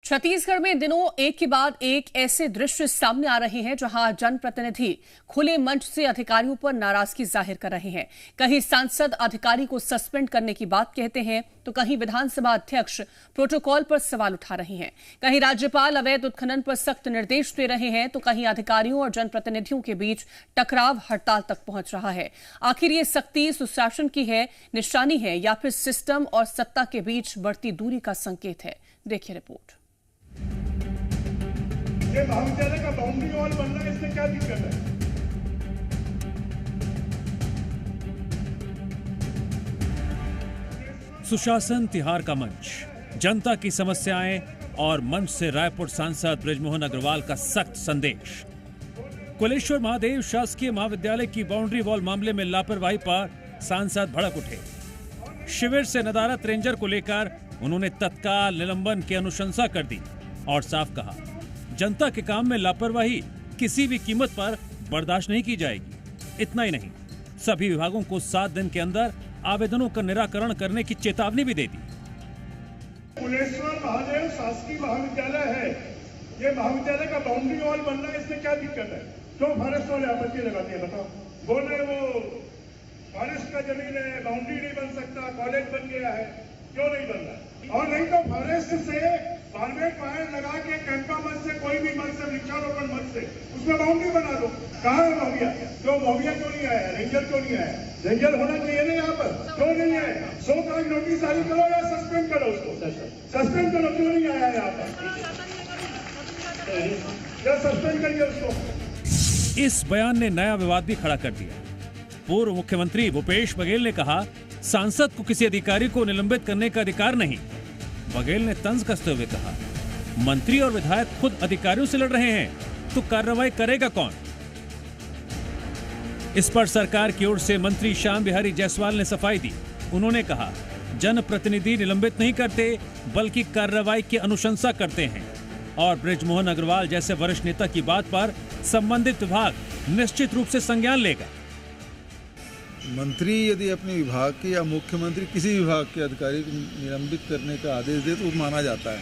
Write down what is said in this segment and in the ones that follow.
छत्तीसगढ़ में दिनों एक के बाद एक ऐसे दृश्य सामने आ रहे हैं जहां जनप्रतिनिधि खुले मंच से अधिकारियों पर नाराजगी जाहिर कर रहे हैं। कहीं सांसद अधिकारी को सस्पेंड करने की बात कहते हैं तो कहीं विधानसभा अध्यक्ष प्रोटोकॉल पर सवाल उठा रहे हैं। कहीं राज्यपाल अवैध उत्खनन पर सख्त निर्देश दे रहे हैं तो कहीं अधिकारियों और जनप्रतिनिधियों के बीच टकराव हड़ताल तक पहुंच रहा है। आखिर ये सख्ती सुशासन की है, निशानी है या फिर सिस्टम और सत्ता के बीच बढ़ती दूरी का संकेत है? देखिए रिपोर्ट। ये महाविद्यालय का बाउंड्री वॉल बनना है, इसमें क्या दिक्कत है? सुशासन तिहार का मंच, जनता की समस्याएं और मंच से रायपुर सांसद बृजमोहन अग्रवाल का सख्त संदेश। कुलेश्वर महादेव शासकीय महाविद्यालय की बाउंड्री वॉल मामले में लापरवाही पर सांसद भड़क उठे। शिविर से नदारत रेंजर को लेकर उन्होंने तत्काल निलंबन की अनुशंसा कर दी और साफ कहा, जनता के काम में लापरवाही किसी भी कीमत पर बर्दाश्त नहीं की जाएगी। इतना ही नहीं, सभी विभागों को 7 दिन के अंदर आवेदनों का निराकरण करने की चेतावनी भी दे दी। कुलेश्वर महादेव शासकीय महाविद्यालय है, ये महाविद्यालय का बाउंड्री वॉल बनना है, इसमें क्या दिक्कत है? क्यों फॉरेस्ट वाले आपत्ति लगाते हैं? बताओ। बोल रहे वो फॉरेस्ट का जमीन है, बाउंड्री नहीं बन सकता, कॉलेज बन गया है, क्यों नहीं बन रहा? और नहीं तो फॉरेस्ट से फार्मेट वायर लगा के कैंपा मत से कोई भी मत से वृक्षारोपण मत से उसमें बाउंड्री बना दो। कहाँ है मौविया? क्यों मौविया क्यों नहीं आया? रेंजर क्यों नहीं आया? रेंजर होना चाहिए ना यहाँ पर, क्यों नहीं आया? 100 का नोटिस जारी करो या सस्पेंड करो उसको, सस्पेंड करो। क्यों नहीं आया यहाँ पर? क्या सस्पेंड करिए उसको। इस बयान ने नया विवाद भी खड़ा कर दिया। पूर्व मुख्यमंत्री भूपेश बघेल ने कहा, सांसद को किसी अधिकारी को निलंबित करने का अधिकार नहीं। बघेल ने तंज कसते हुए कहा, मंत्री और विधायक खुद अधिकारियों से लड़ रहे हैं तो कार्रवाई करेगा कौन? इस पर सरकार की ओर से मंत्री श्याम बिहारी जायसवाल ने सफाई दी। उन्होंने कहा, जनप्रतिनिधि निलंबित नहीं करते बल्कि कार्रवाई की अनुशंसा करते हैं और बृजमोहन अग्रवाल जैसे वरिष्ठ नेता की बात पर संबंधित विभाग निश्चित रूप से संज्ञान लेगा। मंत्री यदि अपने विभाग के या मुख्यमंत्री किसी विभाग के अधिकारी को निलंबित करने का आदेश दे तो माना जाता है,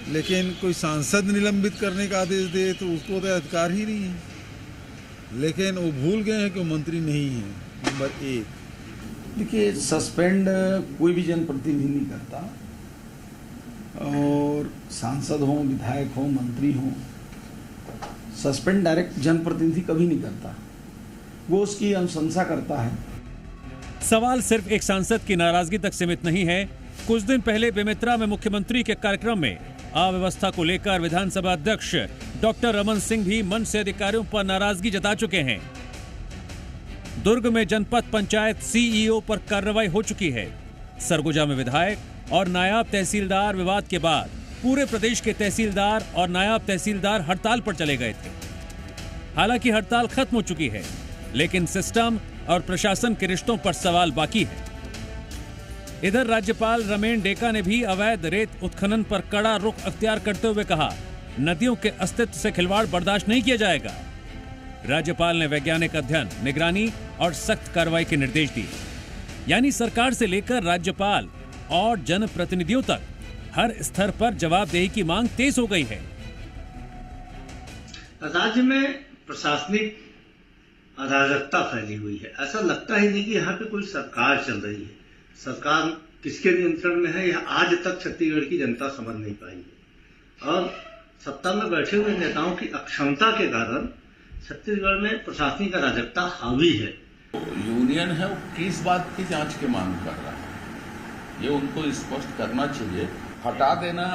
लेकिन कोई सांसद निलंबित करने का आदेश दे तो उसको तो अधिकार ही नहीं है। लेकिन वो भूल गए हैं कि वो मंत्री नहीं है। नंबर 1, देखिए, सस्पेंड कोई भी जनप्रतिनिधि नहीं करता, और सांसद हो, विधायक हो, मंत्री हो, सस्पेंड डायरेक्ट जनप्रतिनिधि कभी नहीं करता, वो उसकी अनुशंसा करता है। सवाल सिर्फ एक सांसद की नाराजगी तक सीमित नहीं है। कुछ दिन पहले बेमेतरा में मुख्यमंत्री के कार्यक्रम में अव्यवस्था को लेकर विधानसभा अध्यक्ष डॉक्टर रमन सिंह भी मंच से अधिकारियों पर नाराजगी जता चुके हैं। दुर्ग में जनपद पंचायत सीईओ पर कार्रवाई हो चुकी है। सरगुजा में विधायक और नायब तहसीलदार विवाद के बाद पूरे प्रदेश के तहसीलदार और नायब तहसीलदार हड़ताल पर चले गए थे। हालांकि हड़ताल खत्म हो चुकी है, लेकिन सिस्टम और प्रशासन के रिश्तों पर सवाल बाकी है। इधर राज्यपाल रमेन डेका ने भी अवैध रेत उत्खनन पर कड़ा रुख अख्तियार करते हुए कहा, नदियों के अस्तित्व से खिलवाड़ बर्दाश्त नहीं किया जाएगा। राज्यपाल ने वैज्ञानिक अध्ययन, निगरानी और सख्त कार्रवाई के निर्देश दिए। यानी सरकार से लेकर राज्यपाल और जनप्रतिनिधियों तक हर स्तर पर जवाबदेही की मांग तेज हो गई है। राज्य में प्रशासनिक अराजकता फैली हुई है। ऐसा लगता ही नहीं कि यहाँ पे कोई सरकार चल रही है। सरकार किसके नियंत्रण में है, यह आज तक छत्तीसगढ़ की जनता समझ नहीं पाई है। और सत्ता में बैठे हुए नेताओं की अक्षमता के कारण छत्तीसगढ़ में प्रशासनिक अराजकता हावी है। यूनियन है, वो किस बात की जांच की मांग कर रहा है, ये उनको स्पष्ट करना चाहिए। हटा देना,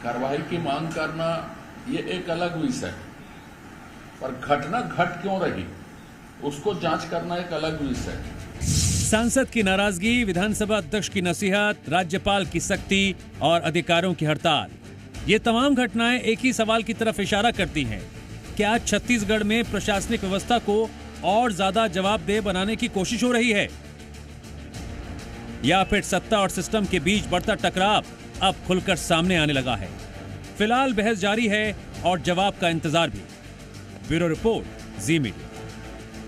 कार्रवाई की मांग करना, ये एक अलग विषय है, पर घटना घट क्यों रही उसको जांच करना एक अलग विषय है। सांसद की नाराजगी, विधानसभा अध्यक्ष की नसीहत, राज्यपाल की सख्ती और अधिकारियों की हड़ताल, ये तमाम घटनाएं एक ही सवाल की तरफ इशारा करती हैं। क्या छत्तीसगढ़ में प्रशासनिक व्यवस्था को और ज्यादा जवाबदेह बनाने की कोशिश हो रही है, या फिर सत्ता और सिस्टम के बीच बढ़ता टकराव अब खुलकर सामने आने लगा है? फिलहाल बहस जारी है और जवाब का इंतजार भी। ब्यूरो रिपोर्ट, जी मीडिया।